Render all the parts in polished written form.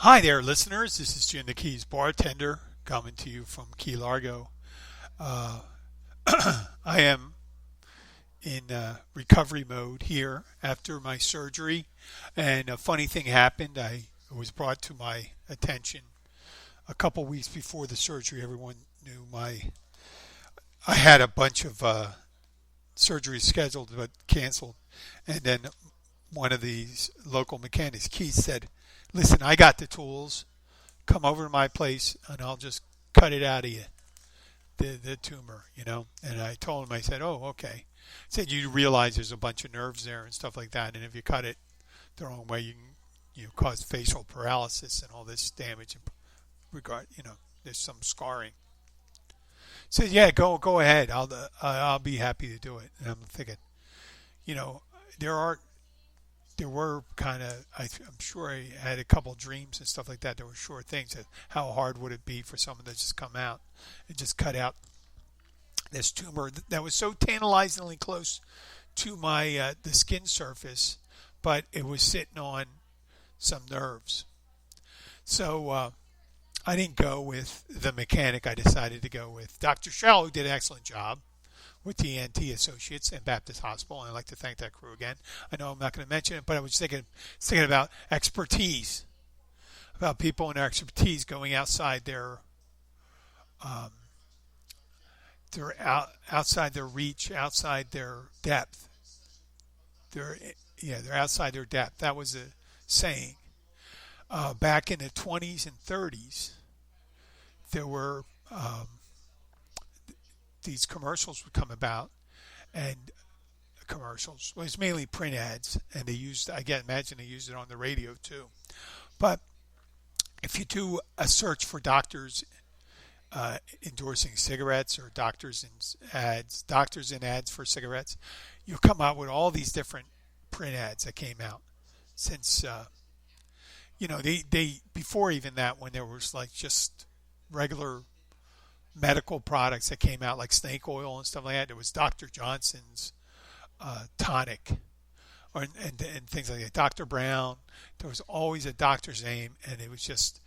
Hi there, listeners. This is Jim the Keys bartender coming to you from Key Largo. Uh, I am in recovery mode here after my surgery, and a funny thing happened. It was brought to my attention a couple weeks before the surgery. Everyone knew I had a bunch of surgeries scheduled but canceled, and then one of these local mechanics, Keith, said, "Listen, I got the tools. Come over to my place and I'll just cut it out of you, the tumor. And I told him, I said, "Oh, okay." I said, "You realize there's a bunch of nerves there and stuff like that, and if you cut it the wrong way, you can cause facial paralysis and all this damage. There's some scarring." He said, "Yeah, go ahead. I'll be happy to do it." And I'm thinking, you know, there are there were kind of, I'm sure I had a couple dreams and stuff like that. There were sure things that how hard would it be for someone to just come out and just cut out this tumor that was so tantalizingly close to my the skin surface, but it was sitting on some nerves. So I didn't go with the mechanic. I decided to go with Dr. Shell, who did an excellent job with TNT Associates and Baptist Hospital, and I'd like to thank that crew again. I know I'm not going to mention it, but I was thinking about expertise, about people and their expertise going outside um, outside their reach, outside their depth. They're outside their depth. That was a saying. Back in the 20s and 30s, there were these commercials would come about, and commercials. Well, it's mainly print ads, and imagine they used it on the radio too. But if you do a search for doctors endorsing cigarettes or doctors in ads for cigarettes, you'll come out with all these different print ads that came out since they before even that, when there was like just regular medical products that came out like snake oil and stuff like that. There was Dr. Johnson's tonic, and things like that. Dr. Brown. There was always a doctor's name, and it was just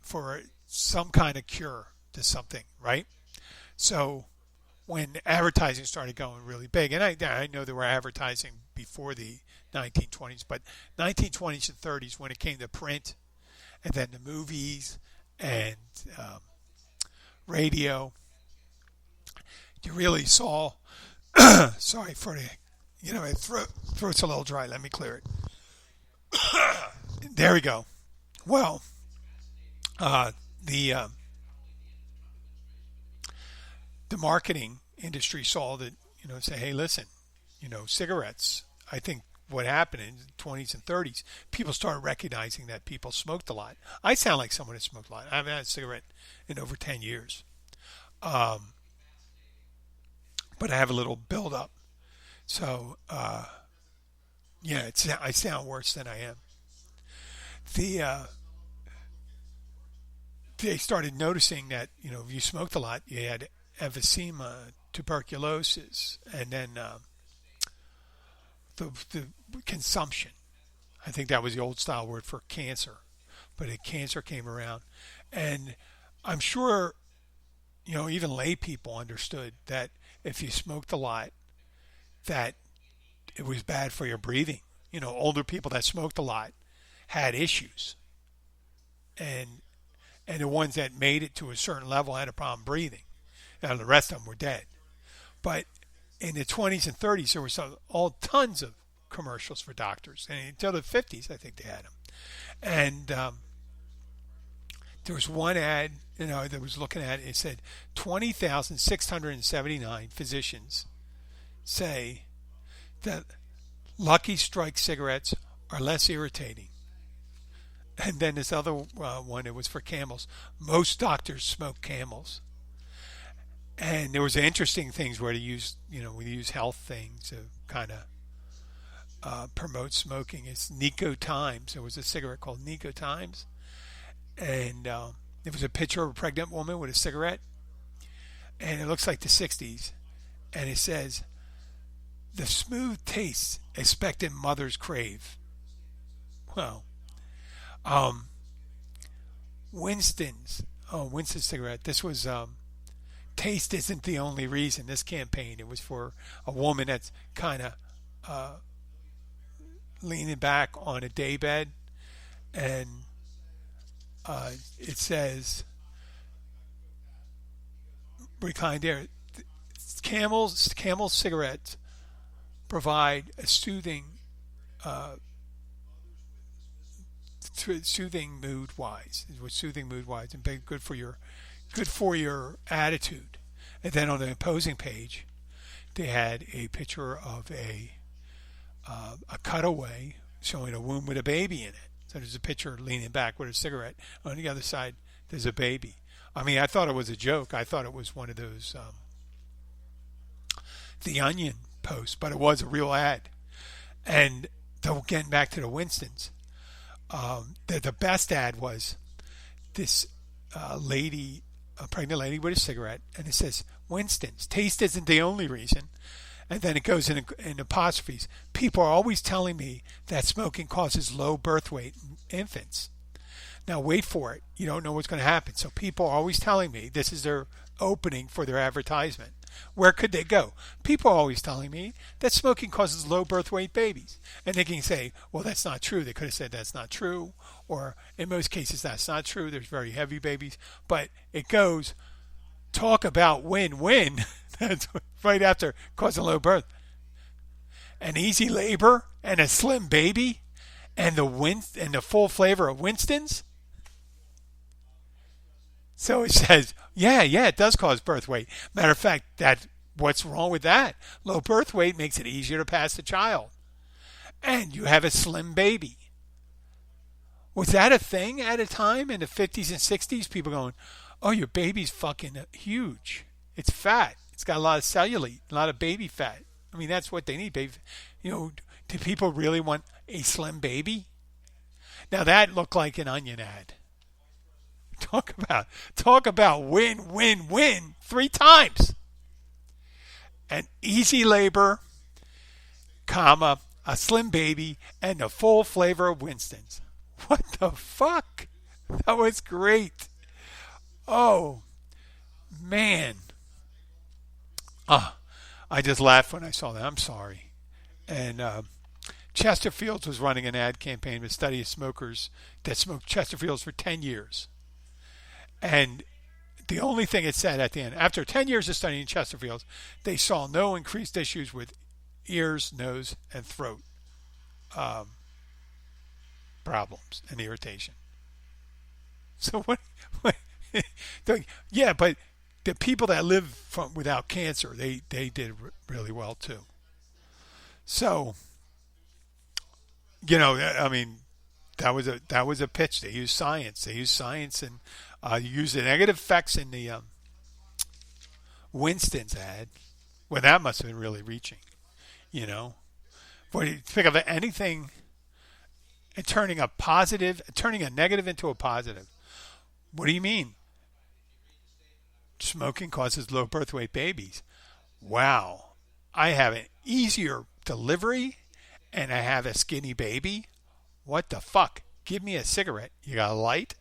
for some kind of cure to something, right? So when advertising started going really big, and I know there were advertising before the 1920s, but 1920s and 30s when it came to print, and then the movies and radio, you really saw. Sorry for my throat's a little dry. Let me clear it. There we go. Well, the marketing industry saw that, say, hey, listen, cigarettes. I think what happened in the 20s and 30s, people started recognizing that people smoked a lot. I sound like someone that smoked a lot. I haven't had a cigarette in over 10 years. But I have a little build-up. So, I sound worse than I am. They started noticing that, if you smoked a lot, you had emphysema, tuberculosis, and then the consumption. I think that was the old style word for cancer, but cancer came around, and I'm sure even lay people understood that if you smoked a lot, that it was bad for your breathing. Older people that smoked a lot had issues, and the ones that made it to a certain level had a problem breathing, and the rest of them were dead. But in the 20s and 30s, there was all tons of commercials for doctors, and until the 50s, I think they had them. And there was one ad, that was looking at it. It said 20,679 physicians say that Lucky Strike cigarettes are less irritating. And then this other one, it was for Camels. Most doctors smoke Camels. And there was interesting things where we use health things to kind of promote smoking. It's Nico Times. There was a cigarette called Nico Times, and there was a picture of a pregnant woman with a cigarette, and it looks like the 60s, and it says, "The smooth taste expectant mothers crave." Well, Um, Winston's, Winston cigarette. This was taste isn't the only reason. This campaign, it was for a woman that's kind of uh, leaning back on a daybed, and it says reclined there. Camels cigarettes provide a uh, soothing mood wise. It was soothing mood wise and good for your attitude. And then on the opposing page, they had a picture of a cutaway showing a womb with a baby in it. So there's a picture leaning back with a cigarette. On the other side, there's a baby. I mean, I thought it was a joke. I thought it was one of those The Onion posts, but it was a real ad. And getting back to the Winstons, the best ad was this lady, a pregnant lady with a cigarette, and it says, Winston's, taste isn't the only reason. And then it goes in apostrophes. People are always telling me that smoking causes low birth weight in infants. Now wait for it. You don't know what's going to happen. So people are always telling me this is their opening for their advertisement. Where could they go? People are always telling me that smoking causes low birth weight babies. And they can say, well, that's not true. They could have said that's not true. Or in most cases, that's not true. There's very heavy babies. But it goes, talk about win-win. That's right after causing low birth. An easy labor and a slim baby and the full flavor of Winston's. So it says, yeah, it does cause birth weight. Matter of fact, what's wrong with that? Low birth weight makes it easier to pass the child. And you have a slim baby. Was that a thing at a time in the 50s and 60s? People going, oh, your baby's fucking huge. It's fat. It's got a lot of cellulite, a lot of baby fat. I mean, that's what they need, baby. Do people really want a slim baby? Now that looked like an Onion ad. Talk about win, win, win 3 times. An easy labor, comma, a slim baby, and the full flavor of Winston's. What the fuck? That was great. Oh, man. I just laughed when I saw that. I'm sorry. And Chesterfields was running an ad campaign to study smokers that smoked Chesterfields for 10 years. And the only thing it said at the end, after 10 years of studying Chesterfields, they saw no increased issues with ears, nose, and throat problems and irritation. So what yeah, but the people that live without cancer, they did really well too. So, I mean, that was a pitch. They used science. And used the negative effects in the Winston's ad. Well, that must have been really reaching, you know. But you think of anything and turning a negative into a positive. What do you mean? Smoking causes low birth weight babies. Wow. I have an easier delivery and I have a skinny baby. What the fuck? Give me a cigarette. You got a light?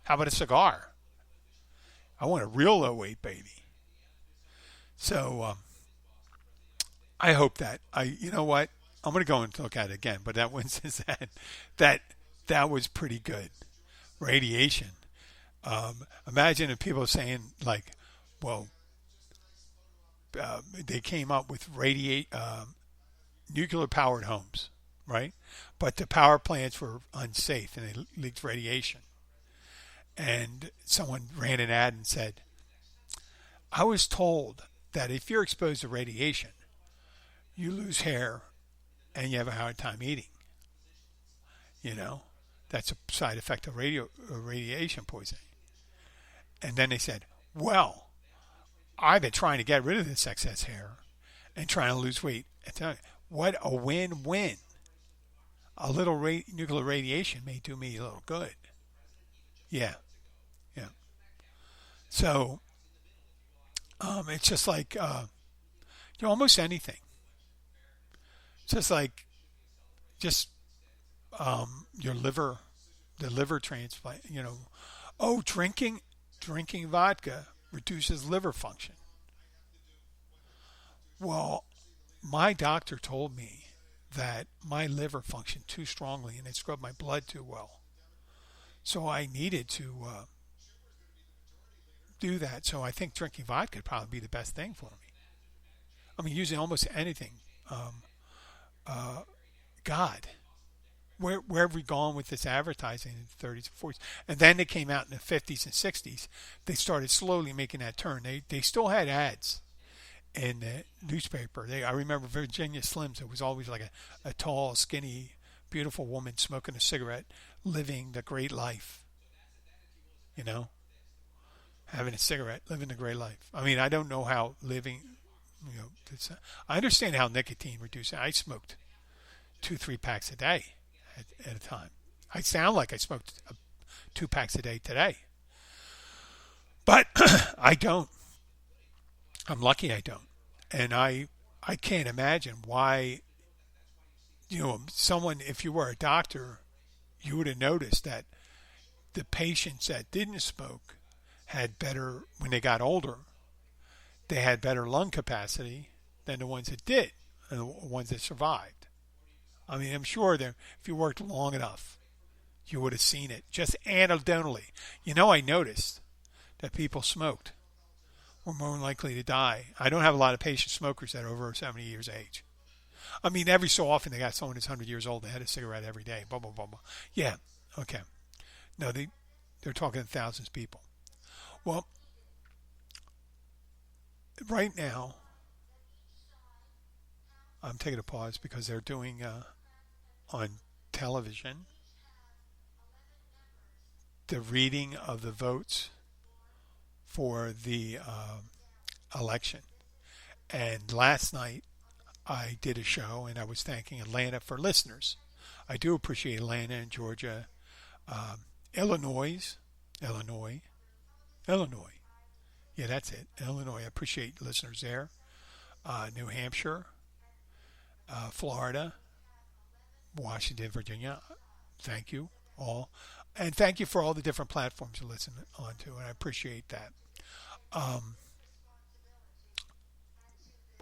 How about a cigar? I want a real low weight baby. So I hope that you know what? I'm going to go and look at it again. But that Winston said that was pretty good. Radiation. Imagine if people saying like, well, they came up with nuclear powered homes, right? But the power plants were unsafe and they leaked radiation. And someone ran an ad and said, I was told that if you're exposed to radiation, you lose hair and you have a hard time eating. That's a side effect of radiation poisoning. And then they said, well, I've been trying to get rid of this excess hair and trying to lose weight. What a win-win. A little nuclear radiation may do me a little good. Yeah. So, it's just like, almost anything. Just like, your liver the liver transplant. Oh, drinking vodka reduces liver function. Well, my doctor told me that my liver functioned too strongly and it scrubbed my blood too well. So I needed to do that. So I think drinking vodka would probably be the best thing for me. I mean, using almost anything. Um, uh, God, where have we gone with this advertising in the 30s and 40s? And then they came out in the 50s and 60s. They started slowly making that turn. They still had ads in the newspaper. I remember Virginia Slims. It was always like a tall, skinny, beautiful woman smoking a cigarette, living the great life. You know, having a cigarette, living the great life. I mean, I don't know how living. I understand how nicotine reduces. I smoked 2, 3 packs a day at a time. I sound like I smoked 2 packs a day today, but I don't. I'm lucky I don't, and I can't imagine why. Someone, if you were a doctor, you would have noticed that the patients that didn't smoke had better when they got older. They had better lung capacity than the ones that did, and the ones that survived. I mean, I'm sure that if you worked long enough, you would have seen it just anecdotally. I noticed that people smoked were more likely to die. I don't have a lot of patient smokers that are over 70 years of age. I mean, every so often they got someone who's 100 years old that had a cigarette every day. Blah, blah, blah, blah. Yeah, okay. No, they're talking thousands of people. Well, right now, I'm taking a pause because they're doing on television the reading of the votes for the election. And last night, I did a show and I was thanking Atlanta for listeners. I do appreciate Atlanta and Georgia, Illinois, Illinois. Yeah, that's it. Illinois. I appreciate listeners there. New Hampshire, Florida, Washington, Virginia. Thank you all. And thank you for all the different platforms you listen on to, and I appreciate that. Um,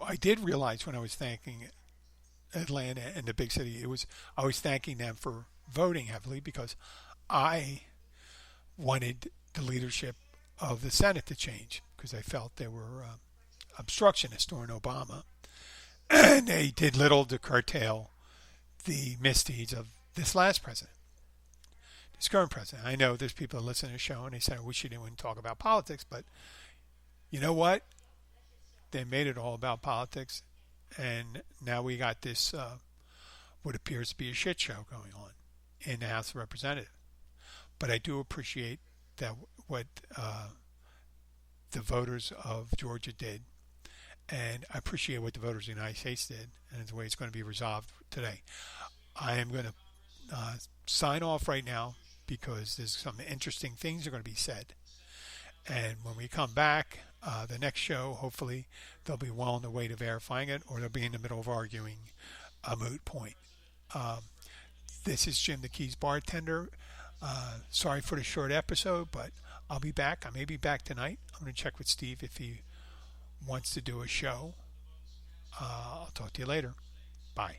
I did realize when I was thanking Atlanta and the big city, I was thanking them for voting heavily because I wanted the leadership of the Senate to change because I felt they were obstructionists during Obama, and they did little to curtail the misdeeds of this last president, this current president. I know there's people that listen to the show and they say, I wish you didn't talk about politics, but you know what? They made it all about politics, and now we got this, what appears to be a shit show going on in the House of Representatives. But I do appreciate that what the voters of Georgia did, and I appreciate what the voters of the United States did, and the way it's going to be resolved today. I am going to sign off right now because there's some interesting things that are going to be said. And when we come back, the next show, hopefully, they'll be well on the way to verifying it, or they'll be in the middle of arguing a moot point. This is Jim the Keys bartender. Sorry for the short episode, but I'll be back. I may be back tonight. I'm going to check with Steve if he wants to do a show. I'll talk to you later. Bye.